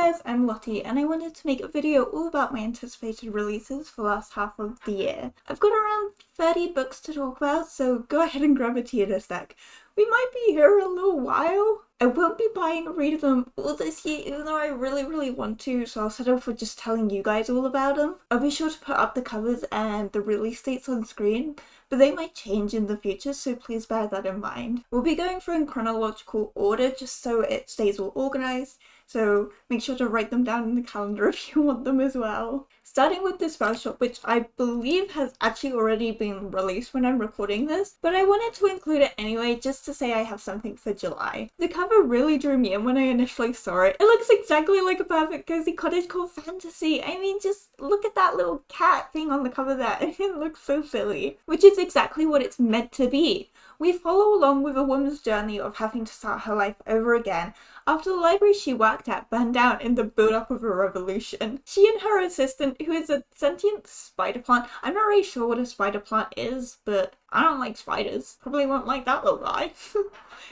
guys, I'm Lottie and I wanted to make a video all about my anticipated releases for the last half of the year. I've got around 30 books to talk about, so go ahead and grab a tea in a sec. We might be here a little while. I won't be buying or reading them all this year, even though I really want to, so I'll settle for just telling you guys all about them. I'll be sure to put up the covers and the release dates on screen, but they might change in the future, so please bear that in mind. We'll be going through in chronological order just so it stays all organised, so make sure to write them down in the calendar if you want them as well. Starting with the spell shop, which I believe has actually already been released when I'm recording this, but I wanted to include it anyway just to say I have something for July. The cover really drew me in when I initially saw it. It looks exactly like a perfect cozy cottagecore fantasy. I mean, just look at that little cat thing on the cover there. It looks so silly, which is exactly what it's meant to be. We follow along with a woman's journey of having to start her life over again after the library she worked at burned down in the build-up of a revolution. She and her assistant, who is a sentient spider plant. I'm not really sure what a spider plant is, but I don't like spiders. Probably won't like that little guy.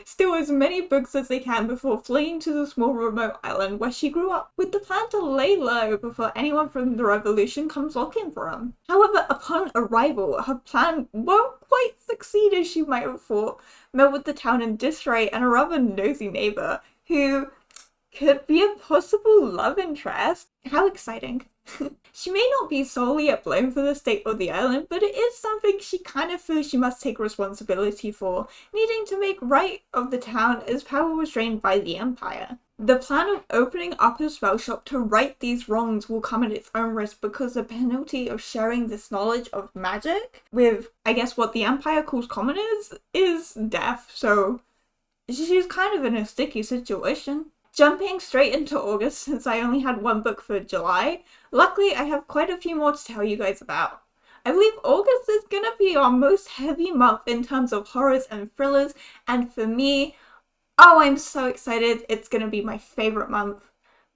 Steal as many books as they can before fleeing to the small remote island where she grew up, with the plan to lay low before anyone from the revolution comes looking for them. However, upon arrival, her plan won't quite succeed as she might have thought, met with the town in disarray and a rather nosy neighbour who could be a possible love interest. How exciting. She may not be solely at blame for the state of the island, but it is something she kind of feels she must take responsibility for, needing to make right of the town as power was drained by the Empire. The plan of opening up a spell shop to right these wrongs will come at its own risk because the penalty of sharing this knowledge of magic with, I guess, what the Empire calls commoners is death, so she's kind of in a sticky situation. Jumping straight into August, since I only had one book for July, luckily I have quite a few more to tell you guys about. I believe August is gonna be our most heavy month in terms of horrors and thrillers, and for me, oh, I'm so excited, it's gonna be my favourite month.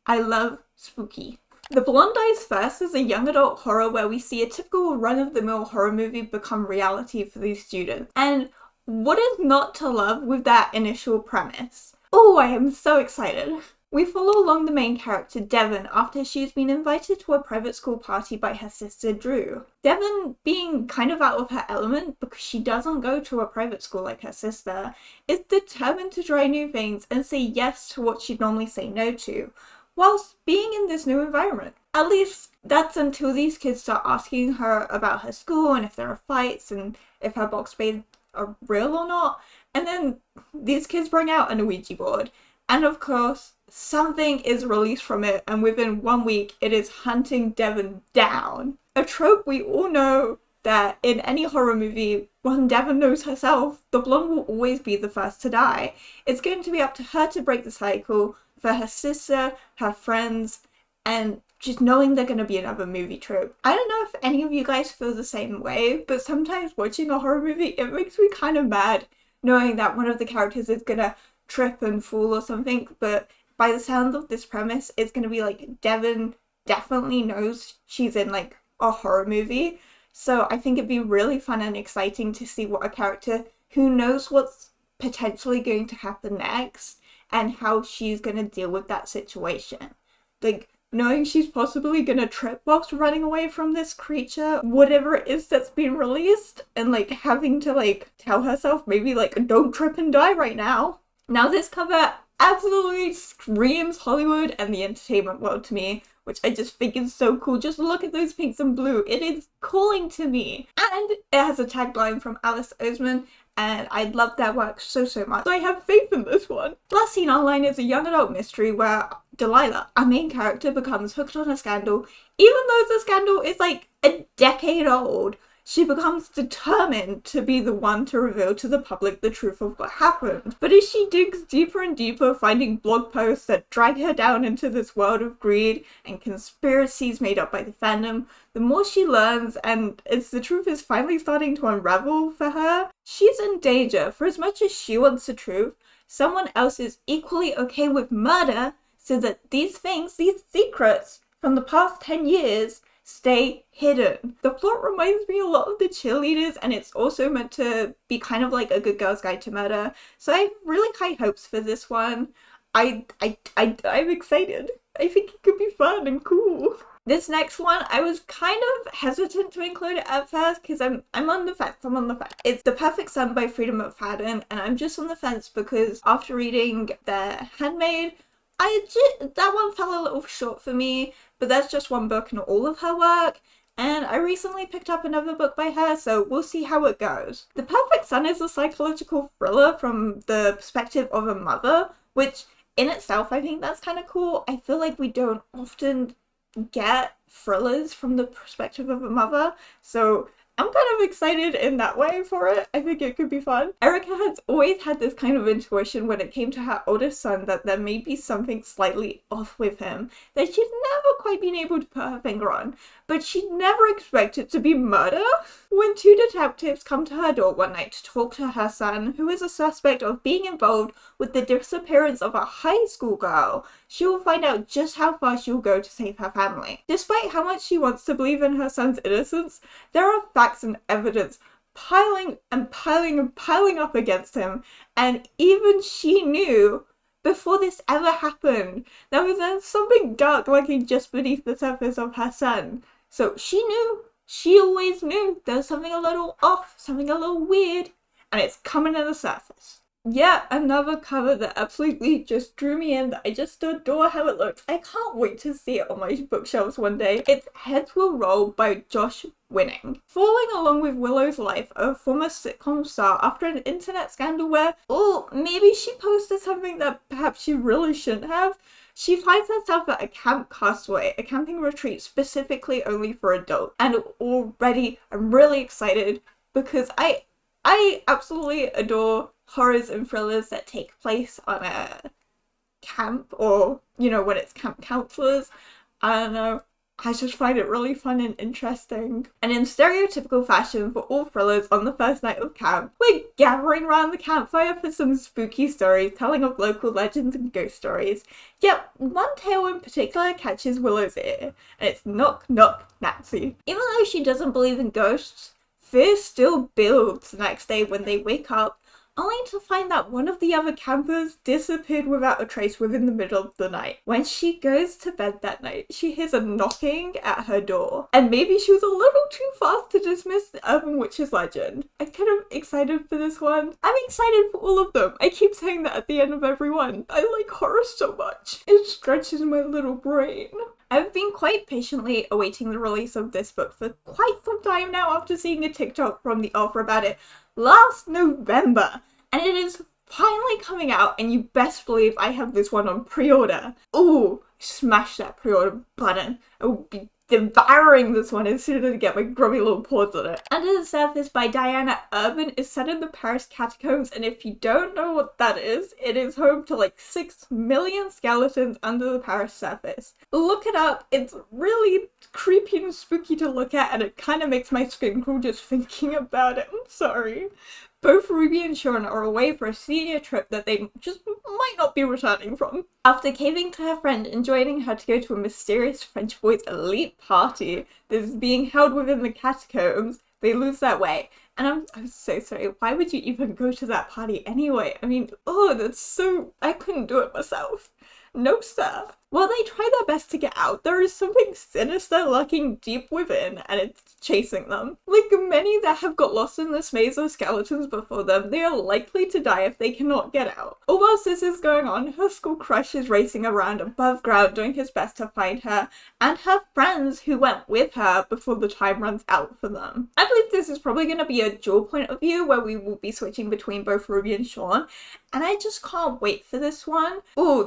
I love spooky. The Blonde Eyes First is a young adult horror where we see a typical run-of-the-mill horror movie become reality for these students. And what is not to love with that initial premise? Oh, I am so excited. We follow along the main character, Devon, after she's been invited to a private school party by her sister, Drew. Devon, being kind of out of her element because she doesn't go to a private school like her sister, is determined to try new things and say yes to what she'd normally say no to, whilst being in this new environment. At least that's until these kids start asking her about her school and if there are fights and if her box spades are real or not. And then these kids bring out an Ouija board, and of course, something is released from it, and within 1 week, it is hunting Devon down. A trope we all know that in any horror movie, when Devon knows herself, the blonde will always be the first to die. It's going to be up to her to break the cycle, for her sister, her friends, and just knowing they're going to be another movie trope. I don't know if any of you guys feel the same way, but sometimes watching a horror movie, it makes me kind of mad knowing that one of the characters is gonna trip and fall or something, but by the sound of this premise, it's gonna be like Devon definitely knows she's in like a horror movie, so I think it'd be really fun and exciting to see what a character who knows what's potentially going to happen next and how she's gonna deal with that situation. Like, knowing she's possibly gonna trip whilst running away from this creature, whatever it is that's been released, and like having to like tell herself maybe like don't trip and die right now. Now this cover absolutely screams Hollywood and the entertainment world to me, which I just think is so cool. Just look at those pinks and blue, it is calling to me. And it has a tagline from Alice Oseman, and I love their work so much. So I have faith in this one. Last Seen Online is a young adult mystery where Delilah, our main character, becomes hooked on a scandal. Even though the scandal is like a decade old, she becomes determined to be the one to reveal to the public the truth of what happened. But as she digs deeper and deeper, finding blog posts that drag her down into this world of greed and conspiracies made up by the fandom, the more she learns, and as the truth is finally starting to unravel for her, she's in danger. For as much as she wants the truth, someone else is equally okay with murder so that these things, these secrets from the past 10 years, stay hidden. The plot reminds me a lot of The Cheerleaders, and it's also meant to be kind of like a good girl's guide to murder. So I have really high hopes for this one. I'm excited. I think it could be fun and cool. This next one, I was kind of hesitant to include it at first because I'm on the fence. It's The Perfect Son by Frida McFadden, and I'm just on the fence because after reading The Handmaid, that one fell a little short for me, but that's just one book in all of her work. And I recently picked up another book by her, so we'll see how it goes. The Perfect Son is a psychological thriller from the perspective of a mother, which in itself, I think that's kind of cool. I feel like we don't often get thrillers from the perspective of a mother, so I'm kind of excited in that way for it. I think it could be fun. Erica has always had this kind of intuition when it came to her oldest son that there may be something slightly off with him that she's never quite been able to put her finger on, but she never expected to be murder. When two detectives come to her door one night to talk to her son, who is a suspect of being involved with the disappearance of a high school girl, she will find out just how far she will go to save her family. Despite how much she wants to believe in her son's innocence, there are facts and evidence piling up against him, and even she knew before this ever happened there was something dark lurking just beneath the surface of her son. So she knew, she always knew there was something a little off, something a little weird, and it's coming to the surface. Yeah, another cover that absolutely just drew me in, that I just adore how it looks. I can't wait to see it on my bookshelves one day. It's Heads Will Roll by Josh Winning. Following along with Willow's life, a former sitcom star, after an internet scandal where, maybe she posted something that perhaps she really shouldn't have, she finds herself at a Camp Castaway, a camping retreat specifically only for adults. And already I'm really excited because I absolutely adore horrors and thrillers that take place on a camp, or, you know, when it's camp counselors. I don't know, I just find it really fun and interesting. And in stereotypical fashion for all thrillers on the first night of camp, we're gathering around the campfire for some spooky stories, telling of local legends and ghost stories. Yet one tale in particular catches Willow's ear, and it's Knock Knock Nancy. Even though she doesn't believe in ghosts, fear still builds the next day when they wake up, only to find that one of the other campers disappeared without a trace within the middle of the night. When she goes to bed that night, she hears a knocking at her door, and maybe she was a little too fast to dismiss the urban witch's legend. I'm kind of excited for this one. I'm excited for all of them. I keep saying that at the end of every one. I like horror so much. It stretches my little brain. I've been quite patiently awaiting the release of this book for quite some time now after seeing a TikTok from the author about it last November, and it is finally coming out, and you best believe I have this one on pre-order. Ooh, smash that pre-order button. I will be devouring this one as soon as I get my grubby little paws on it. Under the Surface by Diana Urban is set in the Paris catacombs, and if you don't know what that is, it is home to like 6 million skeletons under the Paris surface. Look it up, it's really creepy and spooky to look at, and it kind of makes my skin crawl just thinking about it. I'm sorry. Both Ruby and Sean are away for a senior trip that they just might not be returning from. After caving to her friend and joining her to go to a mysterious French boys' elite party that is being held within the catacombs, they lose their way. And I'm so sorry, why would you even go to that party anyway? I mean, that's so... I couldn't do it myself. No, sir. While they try their best to get out, there is something sinister lurking deep within, and it's chasing them. Like many that have got lost in this maze of skeletons before them, they are likely to die if they cannot get out. All whilst this is going on, her school crush is racing around above ground doing his best to find her, and her friends who went with her before the time runs out for them. I believe this is probably going to be a dual point of view where we will be switching between both Ruby and Sean, and I just can't wait for this one.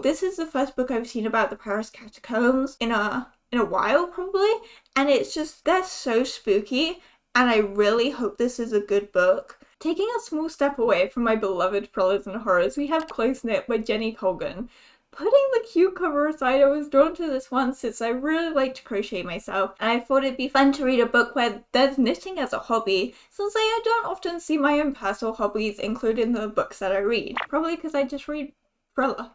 This is the first book I've seen about the Paris catacombs in a while probably, and it's just, they're so spooky, and I really hope this is a good book. Taking a small step away from my beloved thrillers and horrors, we have Close Knit by Jenny Colgan. Putting the cute cover aside, I was drawn to this one since I really like to crochet myself, and I thought it'd be fun to read a book where there's knitting as a hobby, since I don't often see my own personal hobbies included in the books that I read. Probably because I just read thriller.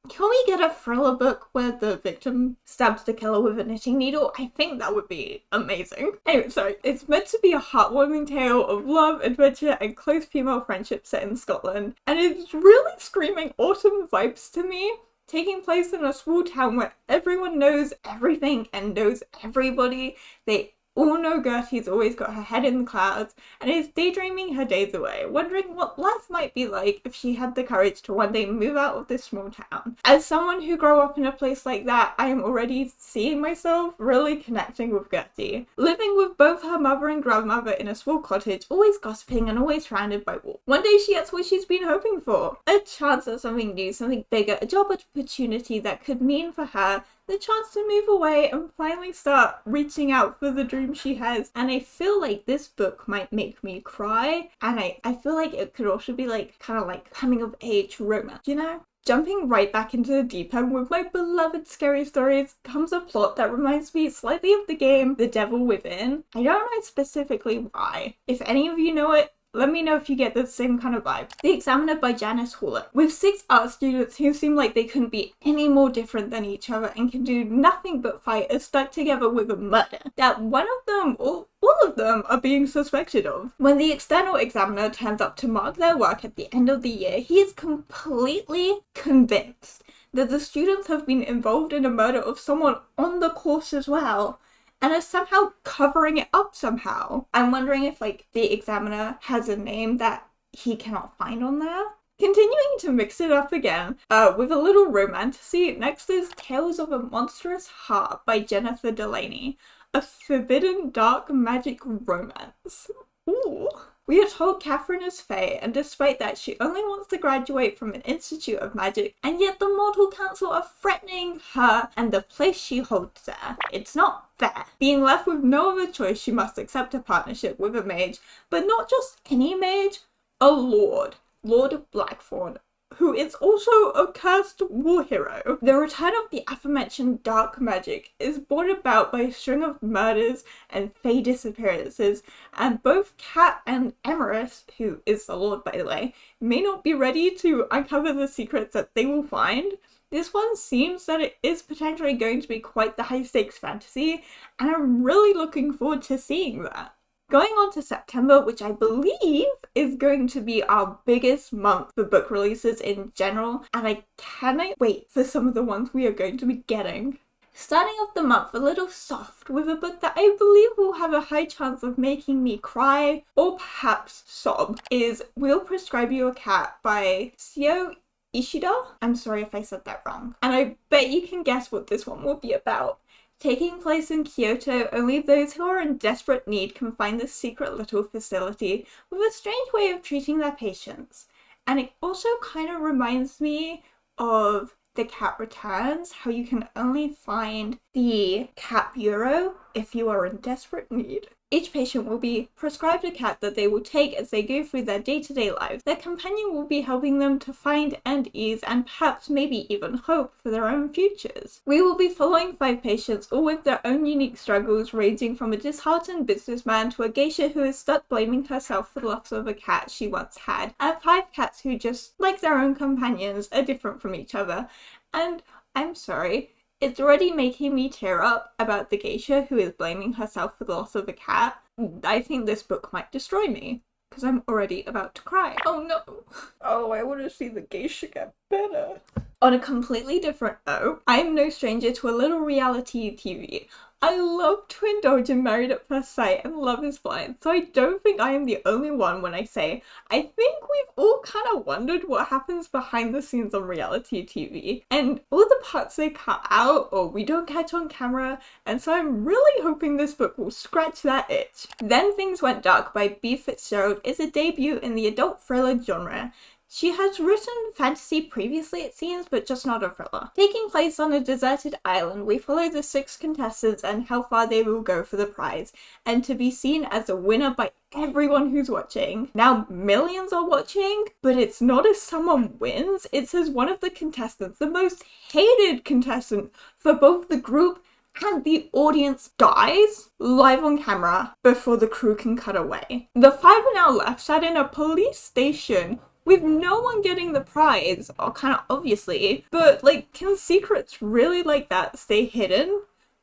Can we get a thriller book where the victim stabs the killer with a knitting needle? I think that would be amazing. Anyway, sorry, it's meant to be a heartwarming tale of love, adventure, and close female friendship set in Scotland, and it's really screaming autumn vibes to me. taking place in a small town where everyone knows everything and knows everybody. They all know Gertie's always got her head in the clouds and is daydreaming her days away, wondering what life might be like if she had the courage to one day move out of this small town. As someone who grew up in a place like that, I am already seeing myself really connecting with Gertie. Living with both her mother and grandmother in a small cottage, always gossiping and always surrounded by wolves. One day she gets what she's been hoping for. A chance at something new, something bigger, a job opportunity that could mean for her the chance to move away and finally start reaching out for the dream she has. And I feel like this book might make me cry, and I feel like it could also be like kind of like coming of age romance, you know? Jumping right back into the deep end with my beloved scary stories comes a plot that reminds me slightly of the game The Devil Within. I don't know specifically why. If any of you know it, let me know if you get the same kind of vibe. The Examiner by Janice Hawlett. With 6 art students who seem like they couldn't be any more different than each other and can do nothing but fight, are stuck together with a murder that one of them, or all of them, are being suspected of. When the external examiner turns up to mark their work at the end of the year, he is completely convinced that the students have been involved in a murder of someone on the course as well, and are somehow covering it up somehow. I'm wondering if like the examiner has a name that he cannot find on there. Continuing to mix it up again with a little romantasy, next is Tales of a Monstrous Heart by Jennifer Delaney, a forbidden dark magic romance. Ooh. We are told Catherine is Fae, and despite that, she only wants to graduate from an Institute of Magic, and yet the Mortal Council are threatening her and the place she holds there. It's not fair. Being left with no other choice, she must accept a partnership with a mage, but not just any mage, a lord. Lord Blackthorn, who is also a cursed war hero. The return of the aforementioned dark magic is brought about by a string of murders and Fae disappearances, and both Kat and Emerus, who is the Lord by the way, may not be ready to uncover the secrets that they will find. This one seems that it is potentially going to be quite the high stakes fantasy, and I'm really looking forward to seeing that. Going on to September, which I believe is going to be our biggest month for book releases in general, and I cannot wait for some of the ones we are going to be getting. Starting off the month a little soft with a book that I believe will have a high chance of making me cry or perhaps sob is We'll Prescribe You a Cat by Seo Ishida. I'm sorry if I said that wrong. And I bet you can guess what this one will be about. Taking place in Kyoto, only those who are in desperate need can find this secret little facility with a strange way of treating their patients. And it also kind of reminds me of The Cat Returns, how you can only find the cat bureau if you are in desperate need. Each patient will be prescribed a cat that they will take as they go through their day-to-day lives. Their companion will be helping them to find and ease and perhaps maybe even hope for their own futures. We will be following 5 patients, all with their own unique struggles, ranging from a disheartened businessman to a geisha who is stuck blaming herself for the loss of a cat she once had, and 5 cats who, just like their own companions, are different from each other. And I'm sorry, it's already making me tear up about the geisha who is blaming herself for the loss of a cat. I think this book might destroy me, because I'm already about to cry. Oh no. Oh, I want to see the geisha get better. On a completely different note, I am no stranger to a little reality TV. I love to indulge in Married at First Sight and Love is Blind, so I don't think I am the only one when I say I think we've all kind of wondered what happens behind the scenes on reality TV, and all the parts they cut out or we don't catch on camera, and so I'm really hoping this book will scratch that itch. Then Things Went Dark by B. Fitzgerald is a debut in the adult thriller genre. She has written fantasy previously, it seems, but just not a thriller. Taking place on a deserted island, we follow the 6 contestants and how far they will go for the prize, and to be seen as a winner by everyone who's watching. Now, millions are watching, but it's not as someone wins, it's as one of the contestants, the most hated contestant for both the group and the audience, dies live on camera before the crew can cut away. The 5 are now left sat in a police station with no one getting the prize, or kind of obviously, but like, can secrets really like that stay hidden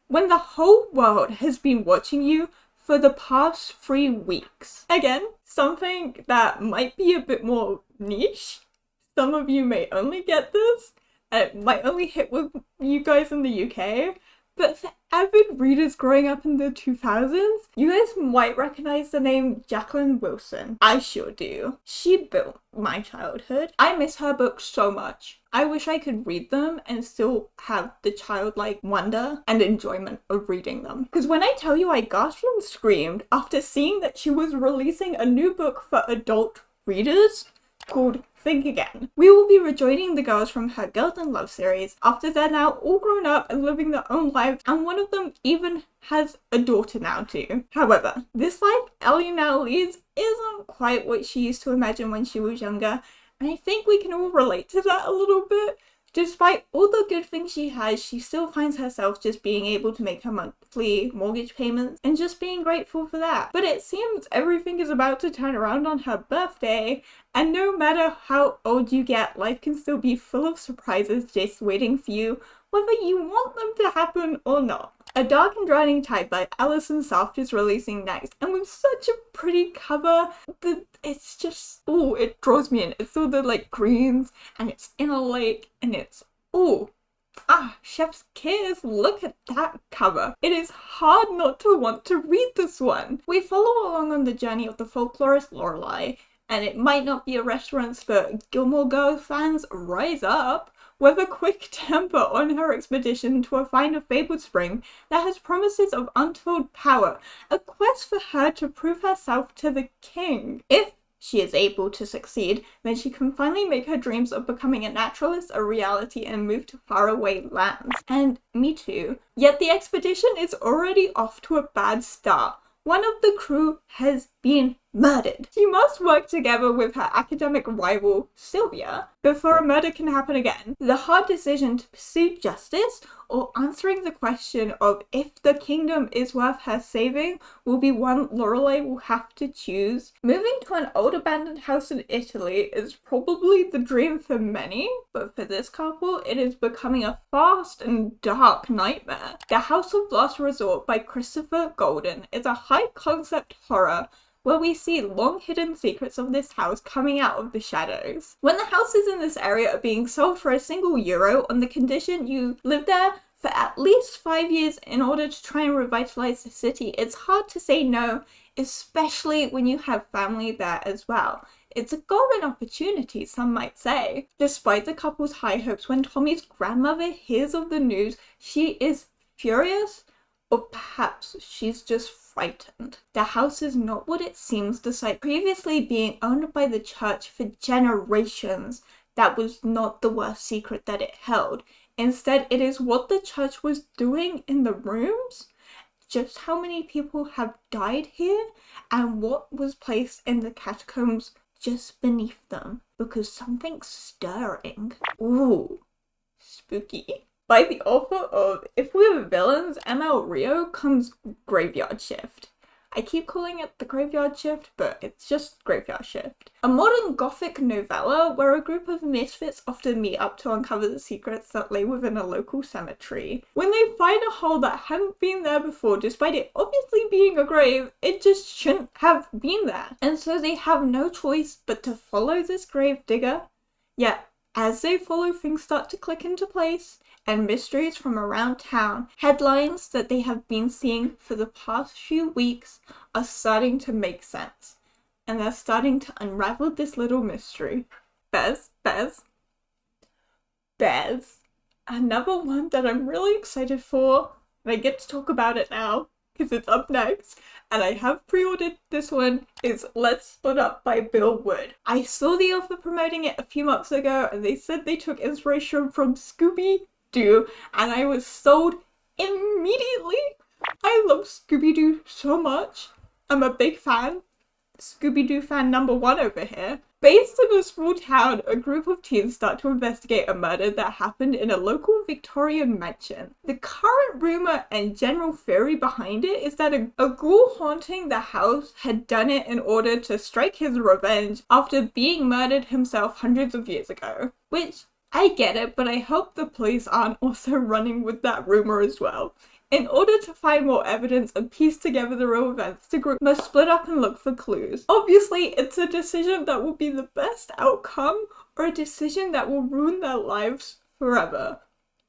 when the whole world has been watching you for the past 3 weeks? Again, something that might be a bit more niche. Some of you may only get this, and it might only hit with you guys in the UK, but for avid readers growing up in the 2000s, you guys might recognize the name Jacqueline Wilson. I sure do. She built my childhood. I miss her books so much. I wish I could read them and still have the childlike wonder and enjoyment of reading them. Because when I tell you I gasped and screamed after seeing that she was releasing a new book for adult readers called Think Again. We will be rejoining the girls from her Girls in Love series after they're now all grown up and living their own lives, and one of them even has a daughter now too. However, this life Ellie now leads isn't quite what she used to imagine when she was younger, and I think we can all relate to that a little bit. Despite all the good things she has, she still finds herself just being able to make her monthly mortgage payments and just being grateful for that. But it seems everything is about to turn around on her birthday, and no matter how old you get, life can still be full of surprises just waiting for you, whether you want them to happen or not. A Dark and Drowning Tide by Alison Soft is releasing next, and with such a pretty cover, it's just, ooh, it draws me in. It's all the like greens, and it's in a lake, and it's, ooh, chef's kiss, look at that cover. It is hard not to want to read this one. We follow along on the journey of the folklorist Lorelei, and it might not be a reference, but Gilmore Girls fans, rise up. With a quick temper on her expedition to find a fabled spring that has promises of untold power, a quest for her to prove herself to the king. If she is able to succeed, then she can finally make her dreams of becoming a naturalist a reality and move to faraway lands. And me too. Yet the expedition is already off to a bad start. One of the crew has been murdered. She must work together with her academic rival, Sylvia, before a murder can happen again. The hard decision to pursue justice or answering the question of if the kingdom is worth her saving will be one Lorelei will have to choose. Moving to an old abandoned house in Italy is probably the dream for many, but for this couple, it is becoming a fast and dark nightmare. The House of Last Resort by Christopher Golden is a high-concept horror where we see long hidden secrets of this house coming out of the shadows. When the houses in this area are being sold for €1 on the condition you live there for at least 5 years in order to try and revitalize the city, it's hard to say no, especially when you have family there as well. It's a golden opportunity, some might say. Despite the couple's high hopes, when Tommy's grandmother hears of the news, she is furious, or perhaps she's just frightened. The house is not what it seems, despite previously being owned by the church for generations. That was not the worst secret that it held. Instead, it is what the church was doing in the rooms, just how many people have died here, and what was placed in the catacombs just beneath them, because something's stirring. Ooh, spooky. By the author of If We Were Villains, ML Rio, comes Graveyard Shift. I keep calling it the Graveyard Shift, but it's just Graveyard Shift. A modern gothic novella where a group of misfits often meet up to uncover the secrets that lay within a local cemetery. When they find a hole that hadn't been there before, despite it obviously being a grave, it just shouldn't have been there. And so they have no choice but to follow this grave digger. Yet, as they follow, things start to click into place, and mysteries from around town, headlines that they have been seeing for the past few weeks, are starting to make sense. And they're starting to unravel this little mystery. Bez. Another one that I'm really excited for, and I get to talk about it now, because it's up next, and I have pre-ordered this one, is Let's Split Up by Bill Wood. I saw the author promoting it a few months ago, and they said they took inspiration from Scooby-Doo, and I was sold immediately. I love Scooby-Doo so much. I'm a big fan. Scooby-Doo fan number 1 over here. Based in a small town, a group of teens start to investigate a murder that happened in a local Victorian mansion. The current rumor and general theory behind it is that a ghoul haunting the house had done it in order to strike his revenge after being murdered himself hundreds of years ago. Which, I get it, but I hope the police aren't also running with that rumor as well. In order to find more evidence and piece together the real events, the group must split up and look for clues. Obviously, it's a decision that will be the best outcome, or a decision that will ruin their lives forever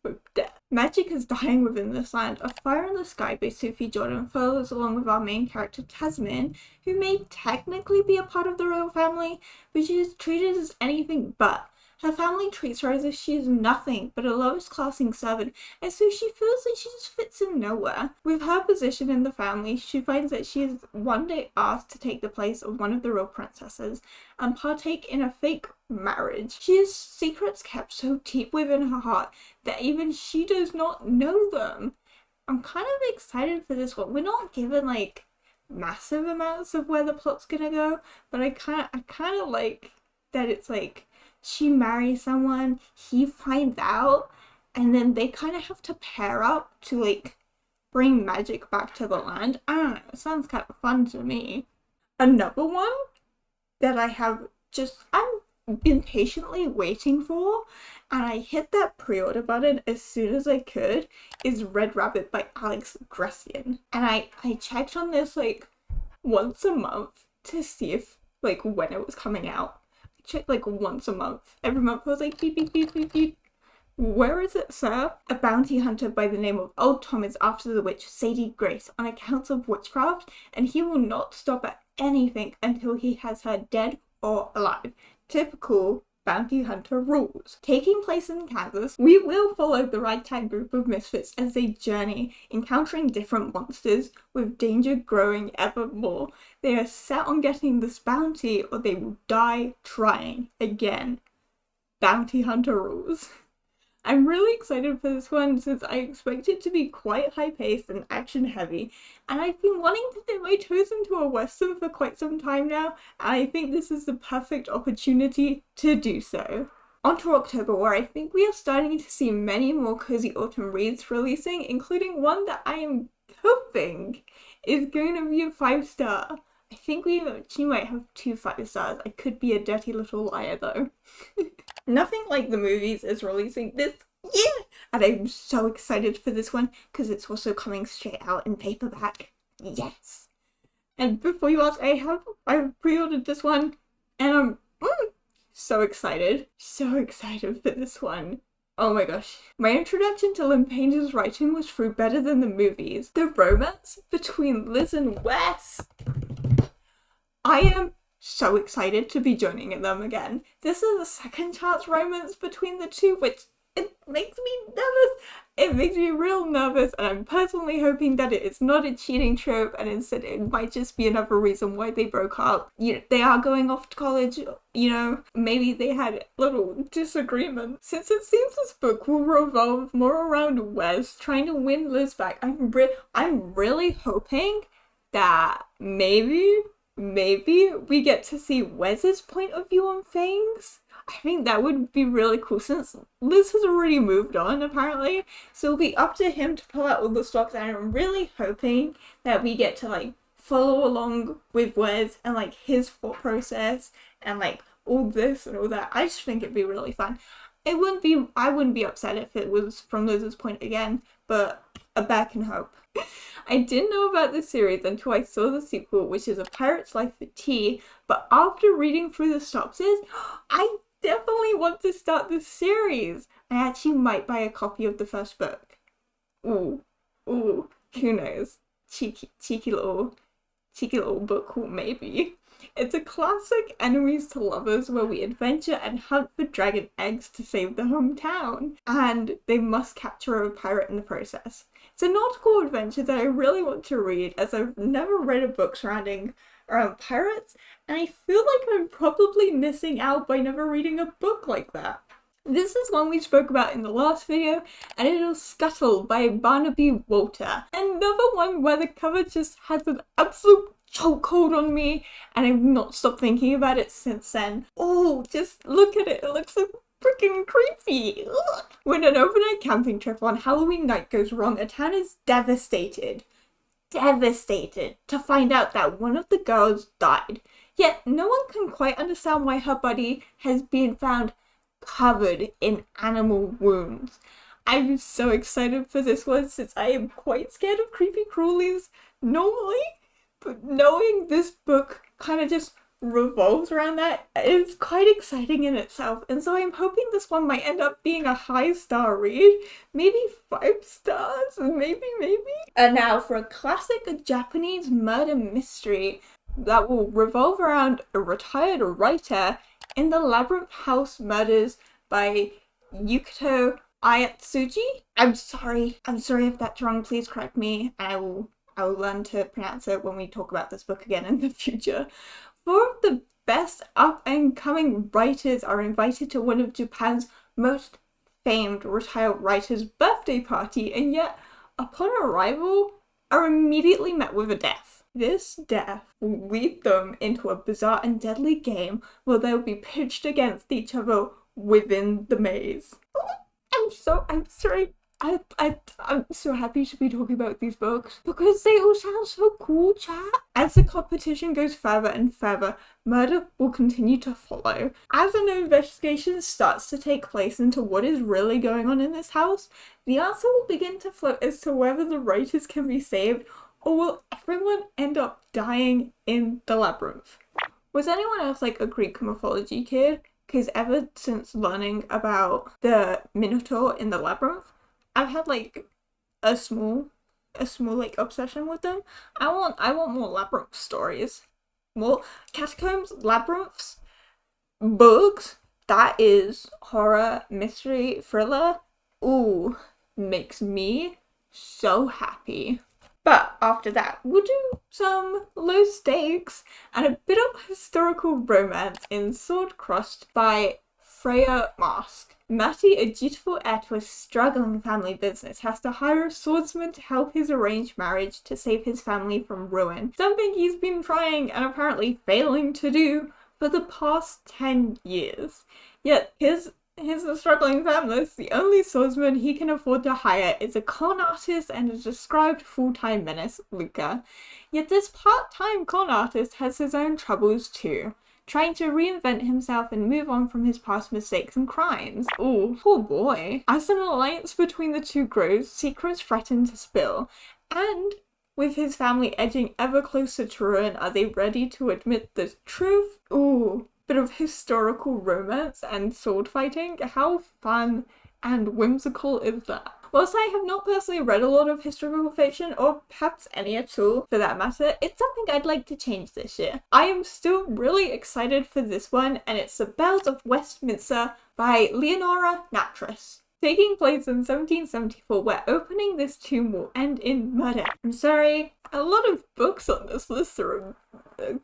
with death. Magic is dying within this land. A Fire in the Sky by Sophie Jordan follows along with our main character Tasmin, who may technically be a part of the royal family, but she is treated as anything but. Her family treats her as if she is nothing but a lowest classing servant, and so she feels like she just fits in nowhere. With her position in the family, she finds that she is one day asked to take the place of one of the real princesses and partake in a fake marriage. She has secrets kept so deep within her heart that even she does not know them. I'm kind of excited for this one. We're not given like massive amounts of where the plot's gonna go, but I kind of like that it's like she marries someone, he finds out, and then they kind of have to pair up to like bring magic back to the land. I don't know, it sounds kind of fun to me. Another one that I've been patiently waiting for, and I hit that pre-order button as soon as I could, is Red Rabbit by Alex Gressian. And I checked on this like once a month to see if like when it was coming out. Check like once a month. Every month I was like beep beep beep beep beep. Where is it, sir? A bounty hunter by the name of Old Tom is after the witch Sadie Grace on accounts of witchcraft, and he will not stop at anything until he has her dead or alive. Typical bounty hunter rules. Taking place in Kansas, we will follow the ragtag group of misfits as they journey, encountering different monsters, with danger growing ever more. They are set on getting this bounty or they will die trying. Again, bounty hunter rules. I'm really excited for this one since I expect it to be quite high-paced and action-heavy, and I've been wanting to dip my toes into a western for quite some time now, and I think this is the perfect opportunity to do so. On to October, where I think we are starting to see many more cozy autumn reads releasing, including one that I am hoping is going to be a 5-star. I think she might have 2 5 stars. I could be a dirty little liar though. Nothing Like the Movies is releasing this year, and I'm so excited for this one because it's also coming straight out in paperback. Yes. And before you ask, I've pre-ordered this one, and I'm so excited. So excited for this one. Oh my gosh. My introduction to Lynn Paine's writing was through Better Than the Movies. The romance between Liz and Wes. I am so excited to be joining them again. This is a second chance romance between the two, which it makes me nervous. It makes me real nervous, and I'm personally hoping that it is not a cheating trope, and instead it might just be another reason why they broke up. You know, they are going off to college, you know, maybe they had little disagreements. Since it seems this book will revolve more around Wes trying to win Liz back, I'm really hoping that maybe we get to see Wes's point of view on things. I think that would be really cool since Liz has already moved on apparently, so it'll be up to him to pull out all the stops, and I'm really hoping that we get to like follow along with Wes and like his thought process and like all this and all that. I just think it'd be really fun. I wouldn't be upset if it was from Liz's point again, but a bear can hope. I didn't know about this series until I saw the sequel, which is A Pirate's Life for Tea, but after reading through the synopsis, I definitely want to start this series. I actually might buy a copy of the first book. Ooh, who knows? Cheeky little book, maybe. It's a classic enemies to lovers where we adventure and hunt for dragon eggs to save the hometown, and they must capture a pirate in the process. It's a nautical adventure that I really want to read, as I've never read a book surrounding around pirates, and I feel like I'm probably missing out by never reading a book like that. This is one we spoke about in the last video, and it is Scuttle by Barnaby Walter. Another one where the cover just has an absolute chokehold on me, and I've not stopped thinking about it since then. Oh, just look at it. It looks so freaking creepy. Ugh. When an overnight camping trip on Halloween night goes wrong, a town is devastated to find out that one of the girls died. Yet no one can quite understand why her body has been found covered in animal wounds. I'm so excited for this one since I am quite scared of creepy crawlies normally, but knowing this book kind of just revolves around that is quite exciting in itself, and so I'm hoping this one might end up being a high star read, maybe 5 stars, maybe. And now for a classic Japanese murder mystery that will revolve around a retired writer in the Labyrinth House Murders by Yukito Ayatsuji. I'm sorry if that's wrong, please correct me, and I will learn to pronounce it when we talk about this book again in the future. 4 of the best up-and-coming writers are invited to one of Japan's most famed retired writers' birthday party, and yet, upon arrival, are immediately met with a death. This death will lead them into a bizarre and deadly game where they'll be pitched against each other within the maze. I'm sorry. I'm so happy to be talking about these books because they all sound so cool, chat. As the competition goes further and further, murder will continue to follow. As an investigation starts to take place into what is really going on in this house, the answer will begin to float as to whether the writers can be saved or will everyone end up dying in the labyrinth. Was anyone else like a Greek mythology kid? Because ever since learning about the Minotaur in the labyrinth, I've had like a small like obsession with them. I want more labyrinth stories, more catacombs, labyrinths, books. That is horror, mystery, thriller. Ooh, makes me so happy. But after that, we'll do some low stakes and a bit of historical romance in Sword Crossed by Freya Mask. Matty, a dutiful heir to a struggling family business, has to hire a swordsman to help his arranged marriage to save his family from ruin. Something he's been trying and apparently failing to do for the past 10 years. Yet his struggling family, the only swordsman he can afford to hire is a con artist and a described full-time menace, Luca. Yet this part-time con artist has his own troubles too, trying to reinvent himself and move on from his past mistakes and crimes. Ooh, poor boy. As an alliance between the two grows, secrets threaten to spill, and with his family edging ever closer to ruin, are they ready to admit the truth? Ooh. Bit of historical romance and sword fighting. How fun and whimsical is that? Whilst I have not personally read a lot of historical fiction, or perhaps any at all for that matter, it's something I'd like to change this year. I am still really excited for this one, and it's The Bells of Westminster by Leonora Nattrass. Taking place in 1774, where opening this tomb will end in murder. I'm sorry, a lot of books on this list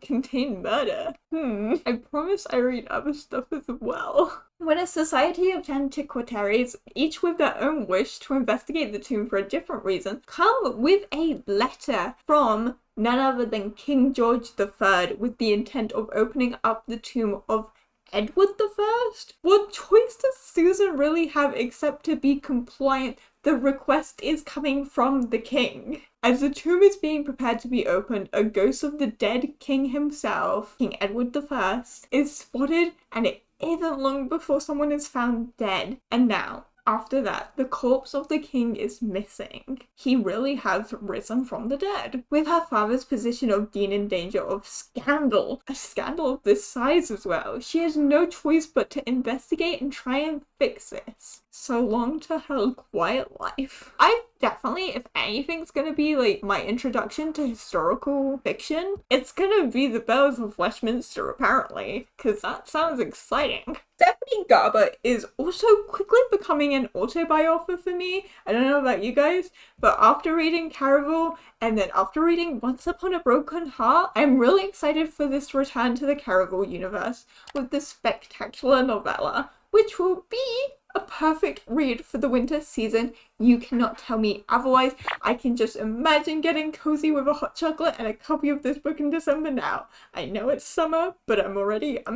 contain murder. I promise I read other stuff as well. When a society of antiquaries, each with their own wish to investigate the tomb for a different reason, come with a letter from none other than King George III with the intent of opening up the tomb of Edward I? What choice does Susan really have except to be compliant? The request is coming from the king. As the tomb is being prepared to be opened, a ghost of the dead king himself, King Edward I, is spotted, and it isn't long before someone is found dead. And now, after that, the corpse of the king is missing. He really has risen from the dead. With her father's position of dean in danger of scandal, a scandal of this size as well, she has no choice but to investigate and try and fix this. So long to her quiet life. I definitely, if anything's gonna be like my introduction to historical fiction, it's gonna be The Bells of Westminster, apparently, because that sounds exciting. Stephanie Garber is also quickly becoming an autobiographer for me. I don't know about you guys, but after reading Caraval and then after reading Once Upon a Broken Heart, I'm really excited for this return to the Caraval universe with this spectacular novella, which will be a perfect read for the winter season. You cannot tell me otherwise. I can just imagine getting cozy with a hot chocolate and a copy of this book in December now. I know it's summer, but I'm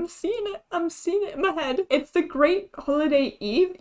seeing it in my head. It's the great holiday eve,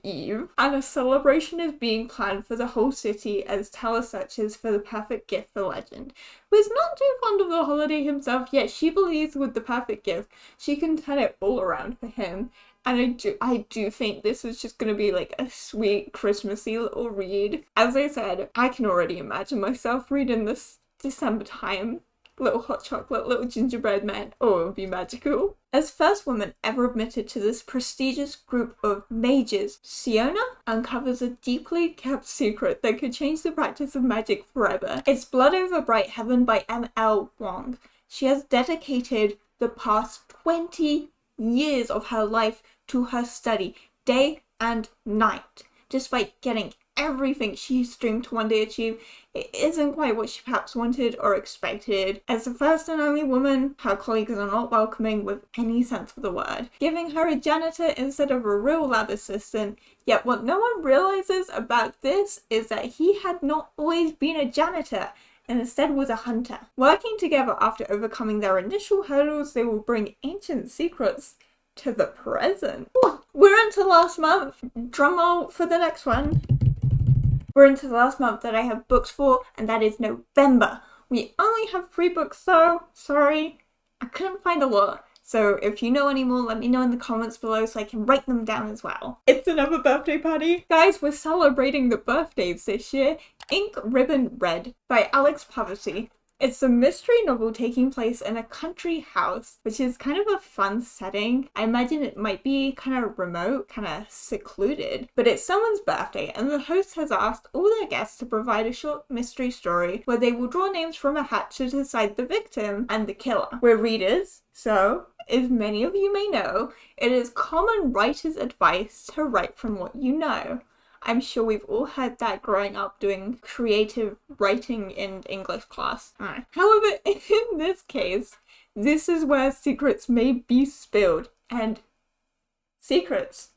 and a celebration is being planned for the whole city as Teller searches for the perfect gift for Legend, who is not too fond of the holiday himself, yet she believes with the perfect gift, she can turn it all around for him. And I do think this is just going to be like a sweet Christmassy little read. As I said, I can already imagine myself reading this December time little hot chocolate, little gingerbread man. Oh, it would be magical. As first woman ever admitted to this prestigious group of mages, Siona uncovers a deeply kept secret that could change the practice of magic forever. It's Blood Over Bright Heaven by M.L. Wong. She has dedicated the past 20 years of her life to her study, day and night. Despite getting everything she's dreamed to one day achieve, it isn't quite what she perhaps wanted or expected. As the first and only woman, her colleagues are not welcoming with any sense of the word, giving her a janitor instead of a real lab assistant. Yet what no one realizes about this is that he had not always been a janitor, and instead was a hunter. Working together after overcoming their initial hurdles, they will bring ancient secrets to the present. Ooh, we're into last month. Drumroll for the next one. We're into the last month that I have books for, and that is November. We only have 3 books though. Sorry, I couldn't find a lot. So if you know any more, let me know in the comments below so I can write them down as well. It's another birthday party. Guys, we're celebrating the birthdays this year. Ink Ribbon Red by Alex Poverty. It's a mystery novel taking place in a country house, which is kind of a fun setting. I imagine it might be kind of remote, kind of secluded, but it's someone's birthday and the host has asked all their guests to provide a short mystery story where they will draw names from a hat to decide the victim and the killer. We're readers, so as many of you may know, it is common writer's advice to write from what you know. I'm sure we've all heard that growing up doing creative writing in English class. However, in this case, this is where secrets may be spilled, and secrets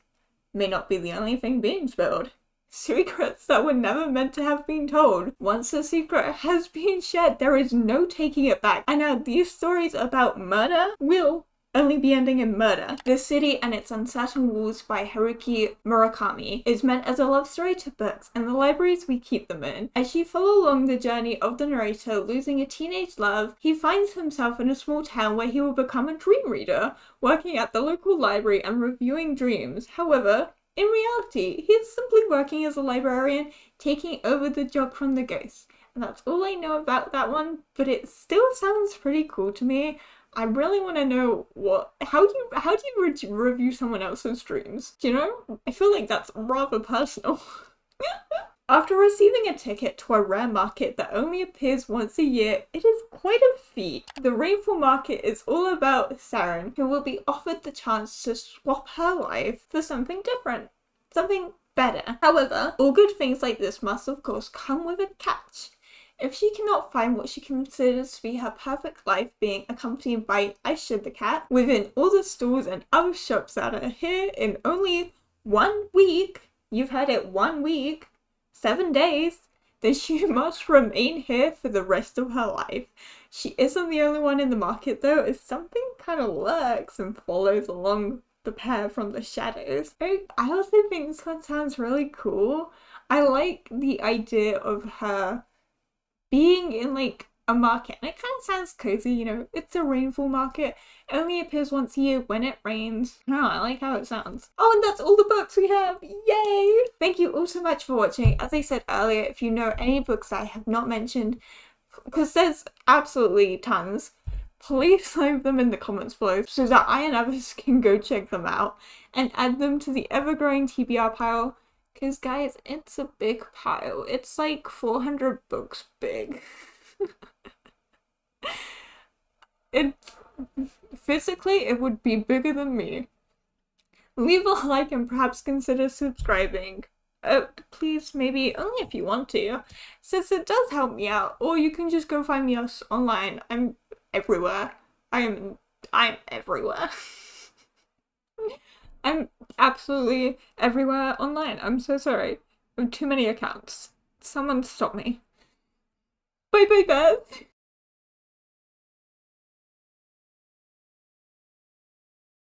may not be the only thing being spilled. Secrets that were never meant to have been told. Once a secret has been shared, there is no taking it back. And now these stories about murder will only be ending in murder. The City and Its Uncertain Walls by Haruki Murakami is meant as a love story to books and the libraries we keep them in. As you follow along the journey of the narrator losing a teenage love, he finds himself in a small town where he will become a dream reader, working at the local library and reviewing dreams. However, in reality, he is simply working as a librarian, taking over the job from the ghost. And that's all I know about that one, but it still sounds pretty cool to me. I really want to know how do you review someone else's dreams? Do you know? I feel like that's rather personal. After receiving a ticket to a rare market that only appears once a year, it is quite a feat. The Rainfall Market is all about Saren, who will be offered the chance to swap her life for something different, something better. However, all good things like this must of course come with a catch. If she cannot find what she considers to be her perfect life being accompanied by Aisha the cat within all the stores and other shops that are here in only 1 week, you've heard it, 1 week, 7 days, then she must remain here for the rest of her life. She isn't the only one in the market though, as something kind of lurks and follows along the pair from the shadows. I also think this one sounds really cool. I like the idea of her being in like a market, and it kind of sounds cozy, you know, it's a rainfall market, it only appears once a year when it rains. Oh, I like how it sounds. Oh, and that's all the books we have, yay! Thank you all so much for watching. As I said earlier, if you know any books that I have not mentioned, because there's absolutely tons, please leave them in the comments below so that I and others can go check them out and add them to the ever-growing TBR pile. Because guys, it's a big pile. It's like 400 books big. Physically, it would be bigger than me. Leave a like and perhaps consider subscribing. Please, maybe only if you want to, since it does help me out. Or you can just go find me online. I'm everywhere. I'm everywhere. I'm absolutely everywhere online. I'm so sorry. I have too many accounts. Someone stop me. Bye bye, Beth.